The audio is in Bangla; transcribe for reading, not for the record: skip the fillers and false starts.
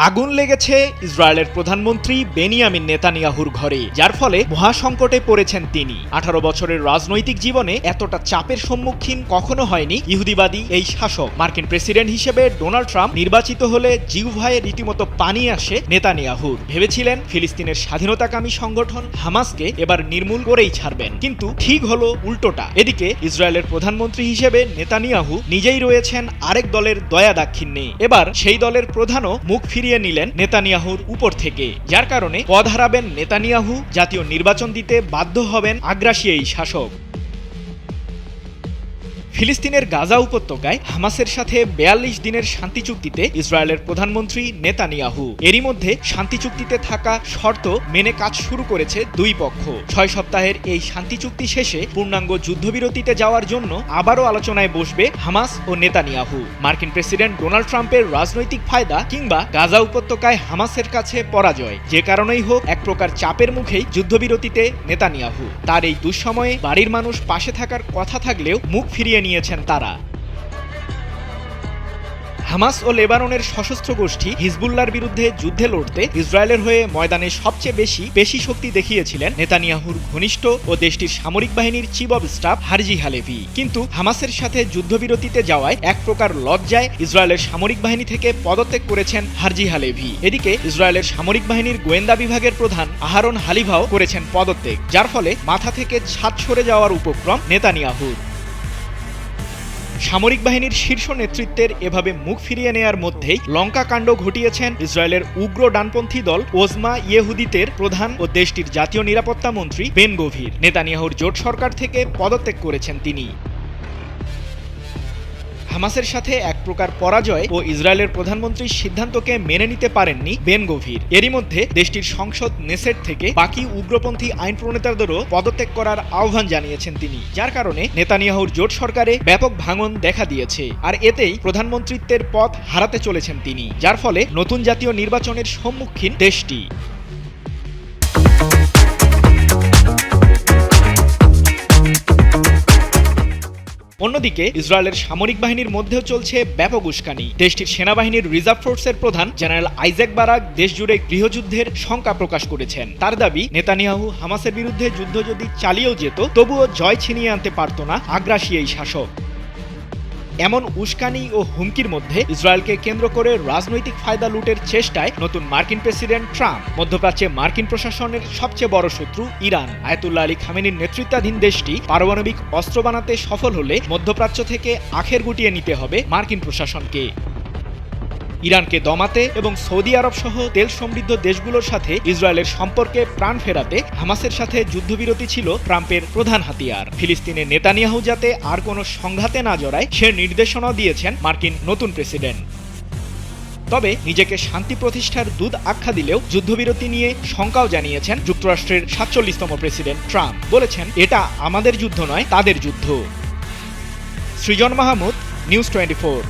আগুন লেগেছে ইসরায়েলের প্রধানমন্ত্রী বেনিয়ামিন নেতানিয়াহুর ঘরে, যার ফলে মহাসংকটে পড়েছেন তিনি। 18 বছরের রাজনৈতিক জীবনে এতটা চাপের সম্মুখীন কখনো হয়নি ইহুদিবাদী এই শাসক। মার্কিন প্রেসিডেন্ট হিসেবে ডোনাল্ড ট্রাম্প নির্বাচিত হলে জিহ্বায় রীতিমতো পানি আসে নেতানিয়াহুর। ভেবেছিলেন ফিলিস্তিনের স্বাধীনতাকামী সংগঠন হামাসকে এবার নির্মূল করেই ছাড়বেন, কিন্তু ঠিক হলো উল্টোটা। এদিকে ইসরায়েলের প্রধানমন্ত্রী হিসেবে নেতানিয়াহু নিজেই রয়েছেন আরেক দলের দয়া দাক্ষিণ্যে। এবার সেই দলের প্রধানও মুখ ফিরিয়ে নিলেন নেতানিয়াহুর উপর থেকে, যার কারণে পদ হারাবেন নেতানিয়াহু, জাতীয় নির্বাচন দিতে বাধ্য হবেন আগ্রাসী এই শাসক। ফিলিস্তিনের গাজা উপত্যকায় হামাসের সাথে 42 দিনের শান্তি চুক্তিতে ইসরায়েলের প্রধানমন্ত্রী নেতানিয়াহু। এরই মধ্যে শান্তি চুক্তিতে থাকা শর্ত মেনে কাজ শুরু করেছে দুই পক্ষ। 6 সপ্তাহের এই শান্তি চুক্তি শেষে পূর্ণাঙ্গ যুদ্ধবিরতিতে যাওয়ার জন্য আবারও আলোচনায় বসবে হামাস ও নেতানিয়াহু। মার্কিন প্রেসিডেন্ট ডোনাল্ড ট্রাম্পের রাজনৈতিক ফায়দা কিংবা গাজা উপত্যকায় হামাসের কাছে পরাজয়, যে কারণেই হোক এক প্রকার চাপের মুখেই যুদ্ধবিরতিতে নেতানিয়াহু। তার এই দুঃসময়ে বাড়ির মানুষ পাশে থাকার কথা থাকলেও মুখ ফিরিয়ে নিয়েছেন তারা। হামাস ও লেবাননের সশস্ত্র গোষ্ঠী হিজবুল্লাহর বিরুদ্ধে যুদ্ধে লড়তে ইসরায়েলের হয়ে ময়দানে সবচেয়ে বেশি পেশি শক্তি দেখিয়েছিলেন নেতানিয়াহুর ঘনিষ্ঠ ও দেশটির সামরিক বাহিনীর chief of staff Herzi Halevi. কিন্তু হামাসের সাথে যুদ্ধবিরতিতে যাওয়ায় এক প্রকার লজ্জায় ইসরায়েলের সামরিক বাহিনী থেকে পদত্যাগ করেছেন হারজি হালেভি। এদিকে ইসরায়েলের সামরিক বাহিনীর গোয়েন্দা বিভাগের প্রধান আহারন হালিভাও করেছেন পদত্যাগ, যার ফলে মাথা থেকে ছাদ সরে যাওয়ার উপক্রম নেতানিয়াহুর। সামরিক বাহিনীর শীর্ষ নেতৃত্বের এভাবে মুখ ফিরিয়ে নেয়ার মধ্যেই লঙ্কা কাণ্ড ঘটিয়েছেন ইসরায়েলের উগ্র ডানপন্থী দল ওজমা ইয়েহুদিতের প্রধান ও দেশটির জাতীয় নিরাপত্তা মন্ত্রী বেন গভির। নেতানিয়াহুর জোট সরকার থেকে পদত্যাগ করেছেন তিনি। হামাসের সাথে এক প্রকার পরাজয় ও ইসরায়েলের প্রধানমন্ত্রীর সিদ্ধান্তকে মেনে নিতে পারেননি বেন গভির। এরই মধ্যে দেশটির সংসদ নেসেট থেকে বাকি উগ্রপন্থী আইন প্রণেতাদেরও পদত্যাগ করার আহ্বান জানিয়েছেন তিনি, যার কারণে নেতানিয়াহুর জোট সরকারে ব্যাপক ভাঙন দেখা দিয়েছে। আর এতেই প্রধানমন্ত্রীত্বের পদ হারাতে চলেছেন তিনি, যার ফলে নতুন জাতীয় নির্বাচনের সম্মুখীন দেশটি। অন্যদিকে ইসরায়েলের সামরিক বাহিনীর মধ্যেও চলছে ব্যাপক উস্কানি। দেশটির সেনাবাহিনীর রিজার্ভ ফোর্সের প্রধান জেনারেল আইজ্যাক বারাক দেশজুড়ে গৃহযুদ্ধের শঙ্কা প্রকাশ করেছেন। তার দাবি, নেতানিয়াহু হামাসের বিরুদ্ধে যুদ্ধ যদি চালিয়েও যেত, তবুও জয় ছিনিয়ে আনতে পারত না আগ্রাসী এই শাসক। এমন উস্কানি ও হুমকির মধ্যে ইসরায়েলকে কেন্দ্র করে রাজনৈতিক ফায়দা লুটের চেষ্টায় নতুন মার্কিন প্রেসিডেন্ট ট্রাম্প। মধ্যপ্রাচ্যে মার্কিন প্রশাসনের সবচেয়ে বড় শত্রু ইরান। আয়াতুল্লাহ আলী খামেনির নেতৃত্বাধীন দেশটি পারমাণবিক অস্ত্র বানাতে সফল হলে মধ্যপ্রাচ্য থেকে আখের গুটিয়ে নিতে হবে মার্কিন প্রশাসনকে। ইরানকে দমাতে এবং সৌদি আরব সহ তেল সমৃদ্ধ দেশগুলোর সাথে ইসরায়েলের সম্পর্কে প্রাণ ফেরাতে হামাসের সাথে যুদ্ধবিরতি ছিল ট্রাম্পের প্রধান হাতিয়ার। ফিলিস্তিনে নেতানিয়াহু যাতে আর কোনো সংঘাতে না জড়ায় সে নির্দেশনাও দিয়েছেন মার্কিন নতুন প্রেসিডেন্ট। তবে নিজেকে শান্তি প্রতিষ্ঠার দূত আখ্যা দিলেও যুদ্ধবিরতি নিয়ে শঙ্কাও জানিয়েছেন যুক্তরাষ্ট্রের ৪৭তম প্রেসিডেন্ট ট্রাম্প। বলেছেন, এটা আমাদের যুদ্ধ নয়, তাদের যুদ্ধ। সৃজন মাহমুদ, নিউজ 24।